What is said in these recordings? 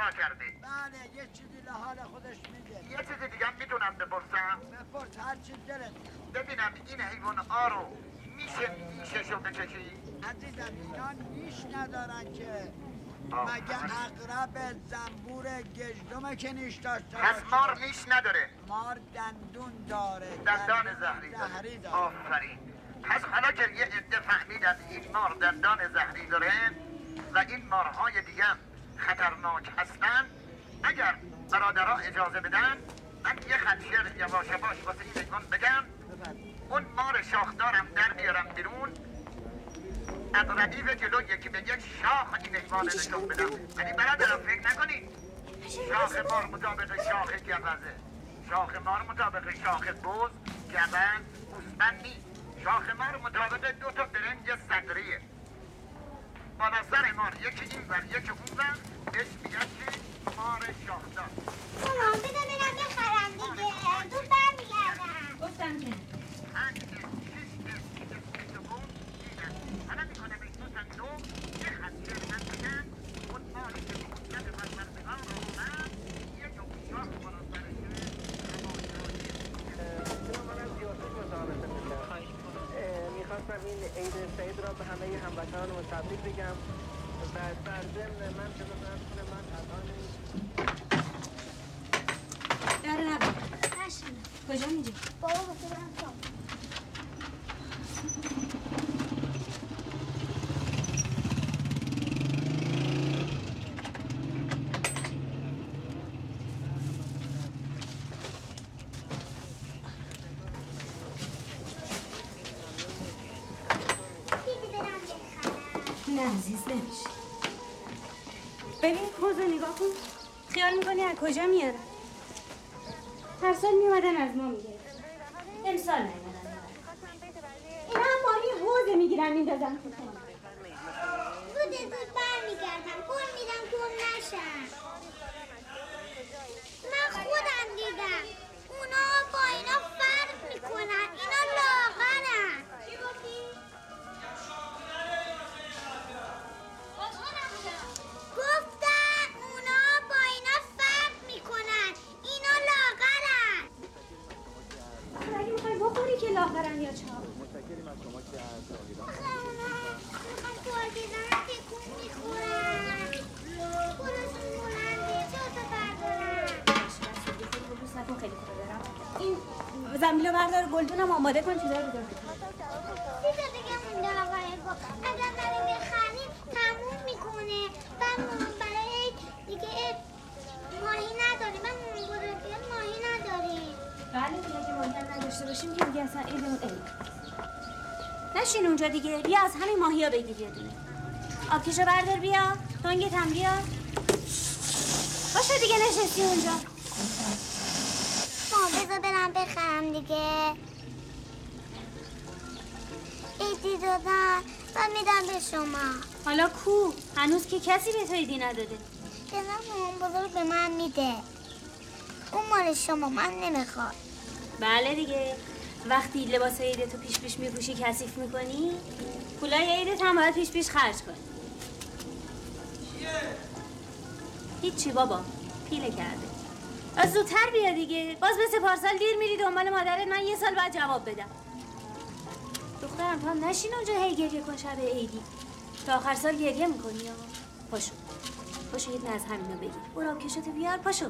اشتباه کرده. بله یه چیزی لحال خودش میگه. یه چیزی دیگه میتونم بپرسم؟ بپرس هر چیز دلت. ببینم این حیوان ها رو میشه نیششو بکشی؟ عزیزم اینا نیش ندارن که. مگه عقرب زنبور گژدمه که نیش داشته باشه؟ پس مار نیش نداره؟ مار دندون داره. دندان زهری داره. آفرین. پس حالا که یه عده فهمیدن این مار دندان زهری داره و این مارهای دیگه خطرناک هستن، اگر برادرها اجازه بدن من یه خدشیر یواش یواش واسه این حیوان بگم اون مار شاخدارم در بیارم بیرون، اقربی جلو یکی به یک شاخ این حیوان نشون بدم. ولی برادرها فکر نکنید شاخ مار مطابق شاخ گوزه، شاخ مار مطابق شاخ بز، گوز، گوسفند نیست. شاخ مار مطابق دو تا برنج صدریه. بالا سر مار یکی این ور یکی اون ور بهش میگن که مار شاخدار. مامان بده برم بخرم دیگه، دور برمیگردم. گفتم که 5 6 حالا میکنم این دو صندوق یه خدشیر من بگم اون ماری که بودن مرمرمگان رو من یه جو شاخ بالا سرشه میخواستم این عید سعید را به همه هموطنان تبریک بگم و در ضمن من جلو من الان در نبود. کجا میری؟ بابا بسه برم کام. نه عزیز نمیشه. ببین کوزو نگاه کن. خیال میکنی از کجا میاره؟ هر سال میومدن از ما میگیرن. امسال نیومدن. اینا هم ماهی حوزه میگیرن میندازن تو خونه. زود برمیگردم، گل میدم گل نشن. من خودم دیدم اونا با اینا فرق میکنن، اینا لاغرن. چی گفتی؟ گفتم اونا با اینا فرق میکنن، اینا لاغرن. اگه میخوای بخوری که لاغرن یا چاق. آخه اونا میخوام گرگیدن تکون میخورن. خودشون بلنده، چه تا بردارن. خیلی خوبه برم. این زنبیلو بردار گلدونم آماده کن چیزا رو بدار. چیزا دیگه مونده آقای با. اگر برای بخریم تموم میکنه. من برای دیگه ماهی نداریم. من بزرگی ماهی نداریم. بله دیگه که ماهی نداشته باشیم که دیگه اصلا عیدمون عید. نشین اونجا دیگه، بیا از همین ماهی ها بگیر یه دونه. آبکشو بردار بیا، تنگت هم بیا. باشه دیگه نشستی اونجا. بذار برم بخرم دیگه. ایدی دادن و میدم به شما. حالا کو؟ هنوز که کسی به تو ایدی نداده. جناب مامان بزرگ به من میده. اون مال شما، من نمیخواد. بله دیگه، وقتی لباس عیدتو پیش میپوشی کثیف میکنی، پولای عیدت هم باید پیش خرج کنی. هیچی بابا، پیله کرده. از زودتر بیا دیگه، باز مثل پارسال دیر میری دنبال مادرت، من یه سال بعد جواب بدم. دخترم تو هم نشین اونجا هی گریه کن شب عیدی. تا آخر سال گریه میکنی یا؟ پاشو یه دونه از همینو بگیر. برو آبکشاتو بیار، پاشو.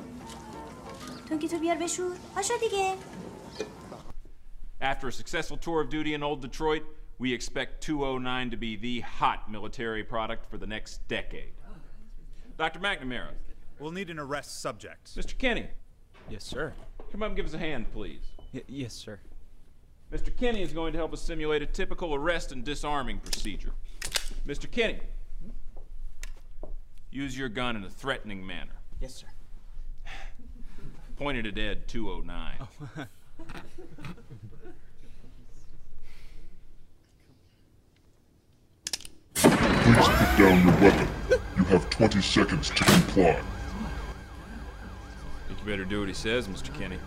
تونگی تو بیار بشور، پاشو دیگه. After a successful tour of duty in Old Detroit, we expect 209 to be the hot military product for the next decade. Dr. McNamara. We'll need an arrest subject. Mr. Kenny. Yes, sir. Come up and give us a hand, please. Yes, sir. Mr. Kenny is going to help us simulate a typical arrest and disarming procedure. Mr. Kenny, use your gun in a threatening manner. Yes, sir. Pointed at Ed 209. Oh. Please put down your weapon. You have 20 seconds to comply. Think you better do what he says, Mr. Kenny.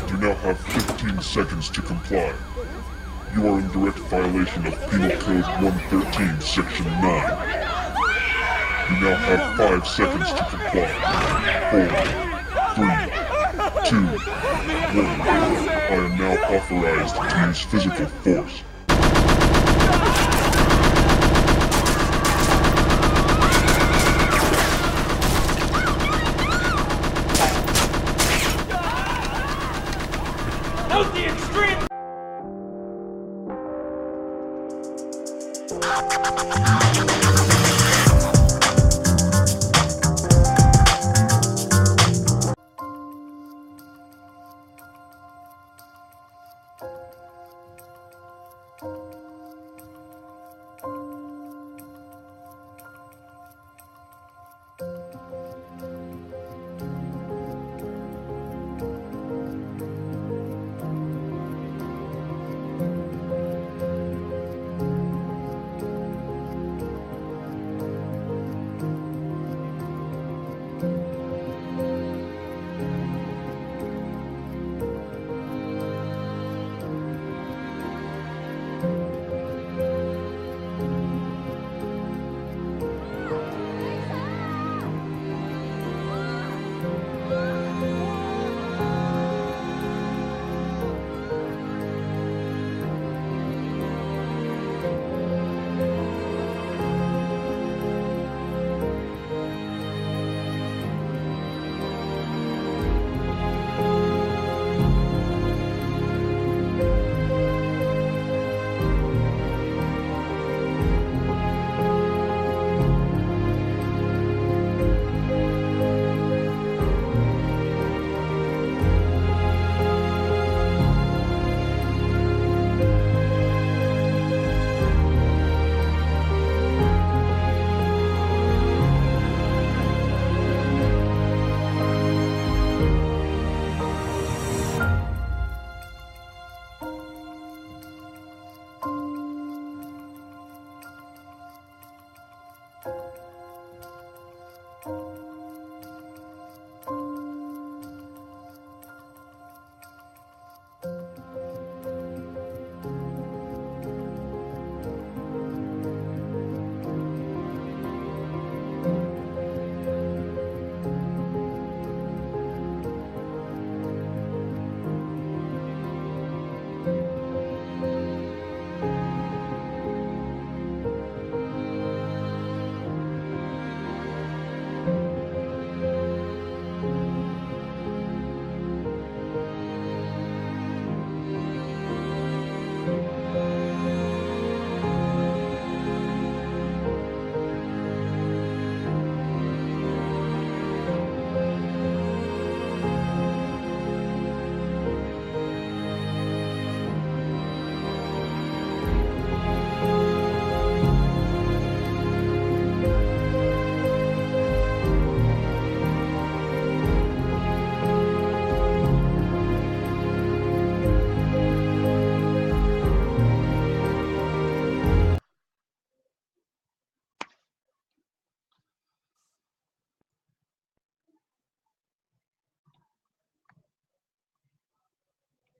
You now have 15 seconds to comply. You are in direct violation of Penal Code 113, Section 9. You now have 5 seconds to comply. 4, 3, 2, 1. I am now authorized to use physical force. Note the extreme!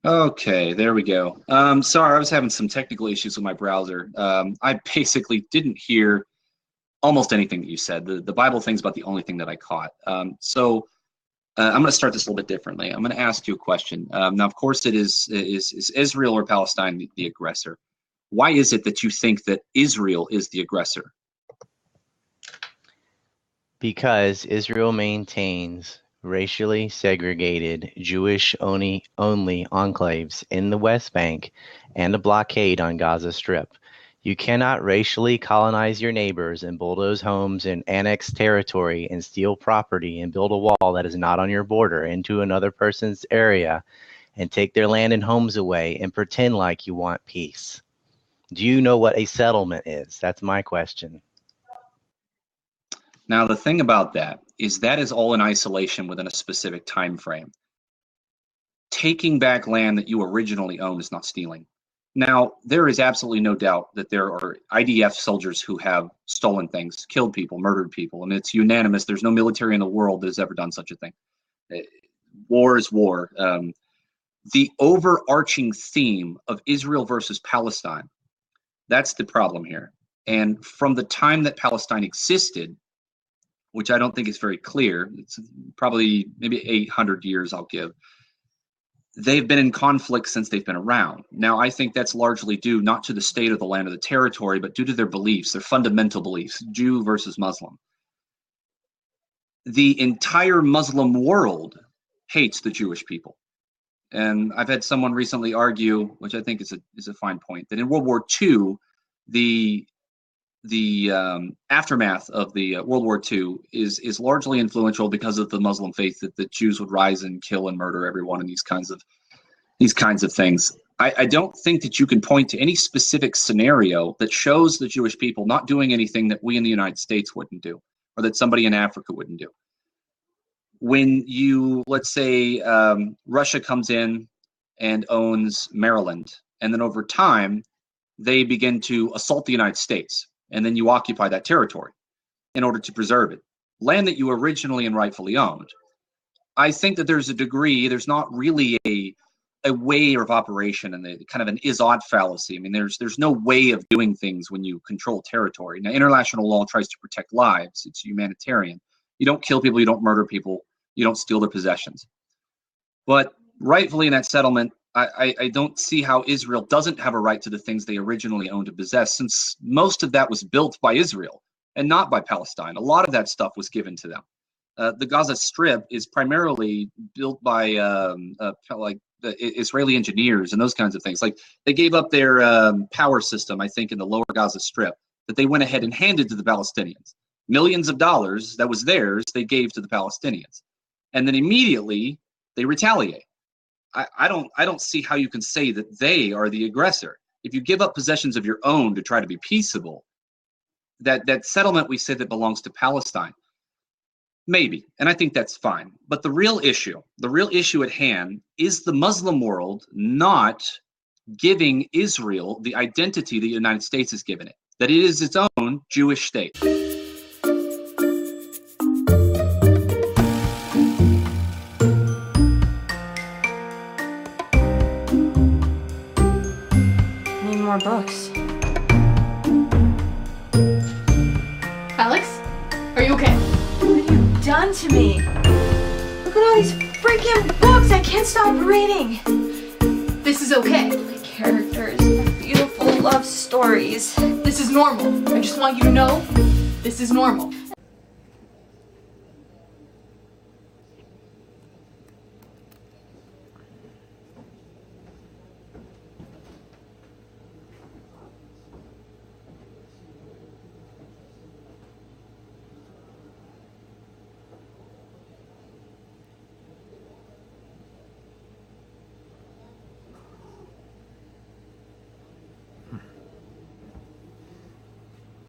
Okay, there we go. Sorry, I was having some technical issues with my browser. I basically didn't hear almost anything that you said. The Bible thing's about the only thing that I caught. I'm going to start this a little bit differently. I'm going to ask you a question. Now, of course, is Israel or Palestine the aggressor? Why is it that you think that Israel is the aggressor? Because Israel maintains racially segregated Jewish-only enclaves in the West Bank and a blockade on Gaza Strip. You cannot racially colonize your neighbors and bulldoze homes and annex territory and steal property and build a wall that is not on your border into another person's area and take their land and homes away and pretend like you want peace. Do you know what a settlement is? That's my question. Now, the thing about that is all in isolation within a specific time frame. Taking back land that you originally owned is not stealing. Now, there is absolutely no doubt that there are IDF soldiers who have stolen things, killed people, murdered people, and it's unanimous. There's no military in the world that has ever done such a thing. War is war. the overarching theme of Israel versus Palestine, that's the problem here. And from the time that Palestine existed, which I don't think is very clear, it's probably maybe 800 years I'll give, they've been in conflict since they've been around. Now, I think that's largely due not to the state of the land or the territory, but due to their beliefs, their fundamental beliefs, Jew versus Muslim. The entire Muslim world hates the Jewish people. And I've had someone recently argue, which I think is a fine point, that in World War II, the aftermath of the World War II is largely influential because of the Muslim faith, that the Jews would rise and kill and murder everyone and these kinds of things. I don't think that you can point to any specific scenario that shows the Jewish people not doing anything that we in the United States wouldn't do, or that somebody in Africa wouldn't do. When you, let's say, Russia comes in and owns Maryland, and then over time, they begin to assault the United States, and then you occupy that territory in order to preserve it, land that you originally and rightfully owned. I think that there's a degree, there's not really a way of operation, and kind of an is-ought fallacy. I mean, there's no way of doing things when you control territory. Now, international law tries to protect lives. It's humanitarian. You don't kill people, you don't murder people, you don't steal their possessions. But rightfully in that settlement, I don't see how Israel doesn't have a right to the things they originally owned and possessed, since most of that was built by Israel and not by Palestine. A lot of that stuff was given to them. The Gaza Strip is primarily built by like the Israeli engineers and those kinds of things. Like, they gave up their power system, I think, in the lower Gaza Strip, that they went ahead and handed to the Palestinians. Millions of dollars that was theirs, they gave to the Palestinians. And then immediately they retaliate. I don't see how you can say that they are the aggressor. If you give up possessions of your own to try to be peaceable, that settlement we say that belongs to Palestine, maybe, and I think that's fine. But the real issue at hand is the Muslim world not giving Israel the identity the United States has given it, that it is its own Jewish state. More books. Alex, are you okay? What have you done to me? Look at all these freaking books! I can't stop reading! This is okay. My characters, beautiful love stories. This is normal. I just want you to know, this is normal.